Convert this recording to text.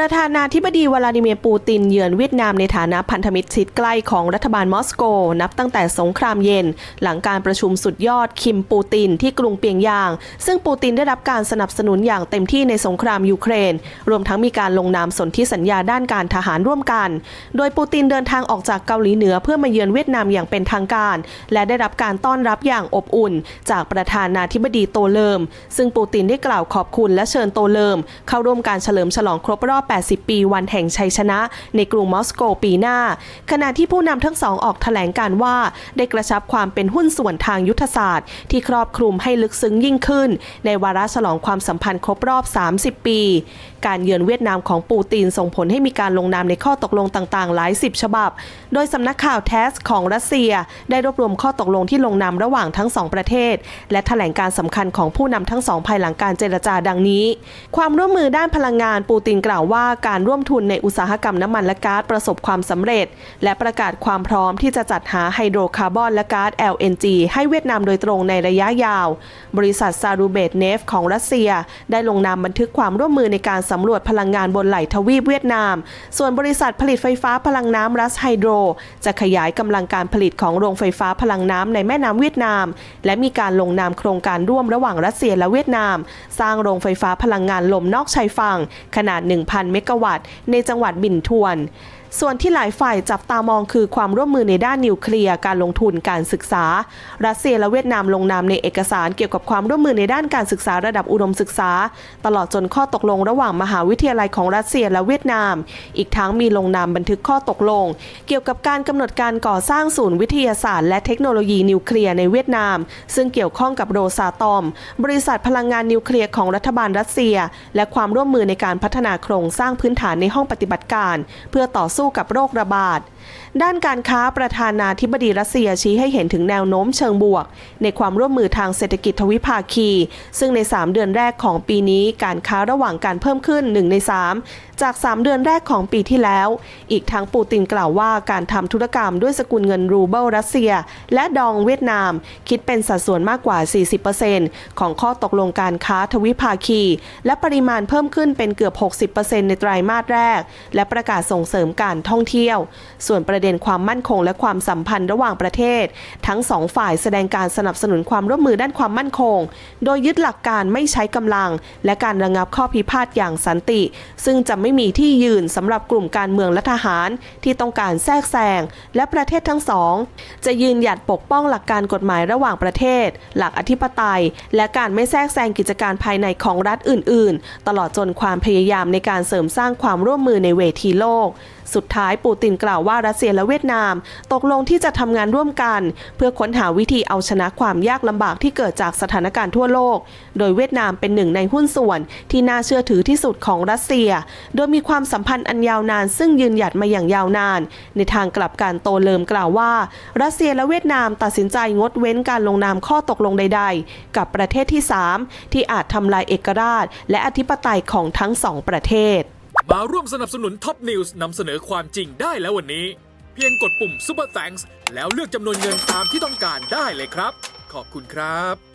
ประธานาธิบดีวลาดิเมียร์ปูตินเยือนเวียดนามในฐานะพันธมิตรชิดใกล้ของรัฐบาลมอสโกนับตั้งแต่สงครามเย็นหลังการประชุมสุดยอดคิมปูตินที่กรุงเปียงยางซึ่งปูตินได้รับการสนับสนุนอย่างเต็มที่ในสงครามยูเครนรวมทั้งมีการลงนามสนธิสัญญาด้านการทหารร่วมกันโดยปูตินเดินทางออกจากเกาหลีเหนือเพื่อมาเยือนเวียดนามอย่างเป็นทางการและได้รับการต้อนรับอย่างอบอุ่นจากประธานาธิบดีโตเลิมซึ่งปูตินได้กล่าวขอบคุณและเชิญโตเลิมเข้าร่วมการเฉลิมฉลองครบรอบ80 ปีวันแห่งชัยชนะในกรุงมอสโกปีหน้าขณะที่ผู้นำทั้งสองออกแถลงการว่าได้กระชับความเป็นหุ้นส่วนทางยุทธศาสตร์ที่ครอบคลุมให้ลึกซึ้งยิ่งขึ้นในวาระฉลองความสัมพันธ์ครบรอบ30 ปีการเยือนเวียดนามของปูตินส่งผลให้มีการลงนามในข้อตกลงต่างๆหลาย10 ฉบับโดยสำนักข่าวแทสของรัสเซียได้รวบรวมข้อตกลงที่ลงนามระหว่างทั้ง2ประเทศและแถลงการสำคัญของผู้นำทั้งสองภายหลังการเจรจาดังนี้ความร่วมมือด้านพลังงานปูตินกล่าวว่าการร่วมทุนในอุตสาหกรรมน้ำมันและก๊าซประสบความสำเร็จและประกาศความพร้อมที่จะจัดหาไฮโดรคาร์บอนและก๊าซ LNG ให้เวียดนามโดยตรงในระยะยาวบริษัทซารูเบตเนฟของรัสเซียได้ลงนามบันทึกความร่วมมือในการสำรวจพลังงานบนไหล่ทวีปเวียดนามส่วนบริษัทผลิตไฟฟ้าพลังน้ำรัสไฮโดรจะขยายกำลังการผลิตของโรงไฟฟ้าพลังน้ำในแม่น้ำเวียดนามและมีการลงนามโครงการร่วมระหว่างรัสเซียและเวียดนามสร้างโรงไฟฟ้าพลังงานลมนอกชายฝั่งขนาด 1,000 เมกะวัตต์ในจังหวัดบินทวนส่วนที่หลายฝ่ายจับตามองคือความร่วมมือในด้านนิวเคลียร์การลงทุนการศึกษารัสเซียและเวียดนามลงนามในเอกสารเกี่ยวกับความร่วมมือในด้านการศึกษาระดับอุดมศึกษาตลอดจนข้อตกลงระหว่างมหาวิทยาลัยของรัสเซียและเวียดนามอีกทั้งมีลงนามบันทึกข้อตกลงเกี่ยวกับการกำหนดการก่อสร้างศูนย์วิทยาศาสตร์และเทคโนโลยีนิวเคลียร์ในเวียดนามซึ่งเกี่ยวข้องกับโรซาตอมบริษัทพลังงานนิวเคลียร์ของรัฐบาลรัสเซียและความร่วมมือในการพัฒนาโครงสร้างพื้นฐานในห้องปฏิบัติการเพื่อต่อสู้กับโรคระบาดด้านการค้าประธานาธิบดีรัสเซียชี้ให้เห็นถึงแนวโน้มเชิงบวกในความร่วมมือทางเศรษฐกิจทวิภาคีซึ่งใน3 เดือนแรกของปีนี้การค้าระหว่างการเพิ่มขึ้น1 ใน 3จาก3 เดือนแรกของปีที่แล้วอีกทั้งปูตินกล่าวว่าการทำธุรกรรมด้วยสกุลเงินรูเบิลรัสเซียและดองเวียดนามคิดเป็นสัดส่วนมากกว่า 40% ของข้อตกลงการค้าทวิภาคีและปริมาณเพิ่มขึ้นเป็นเกือบ 60% ในไตรมาสแรกและประกาศส่งเสริมการท่องเที่ยวส่วนประเด็นความมั่นคงและความสัมพันธ์ระหว่างประเทศทั้ง2 ฝ่ายแสดงการสนับสนุนความร่วมมือด้านความมั่นคงโดยยึดหลักการไม่ใช้กำลังและการระงับข้อพิพาทอย่างสันติซึ่งจะไม่มีที่ยืนสำหรับกลุ่มการเมืองและทหารที่ต้องการแทรกแซงและประเทศทั้งสองจะยืนหยัดปกป้องหลักการกฎหมายระหว่างประเทศหลักอธิปไตยและการไม่แทรกแซงกิจการภายในของรัฐอื่นๆตลอดจนความพยายามในการเสริมสร้างความร่วมมือในเวทีโลกสุดท้ายปูตินกล่าวว่ารัสเซียและเวียดนามตกลงที่จะทำงานร่วมกันเพื่อค้นหาวิธีเอาชนะความยากลำบากที่เกิดจากสถานการณ์ทั่วโลกโดยเวียดนามเป็นหนึ่งในหุ้นส่วนที่น่าเชื่อถือที่สุดของรัสเซียโดยมีความสัมพันธ์อันยาวนานซึ่งยืนหยัดมาอย่างยาวนานในทางกลับกันโตเลิมกล่าวว่ารัสเซียและเวียดนามตัดสินใจงดเว้นการลงนามข้อตกลงใดๆกับประเทศที่3ที่อาจทำลายเอกราชและอธิปไตยของทั้ง2ประเทศมาร่วมสนับสนุนท็อปนิวส์นำเสนอความจริงได้แล้ววันนี้เพียงกดปุ่ม Super Thanks แล้วเลือกจำนวนเงินตามที่ต้องการได้เลยครับขอบคุณครับ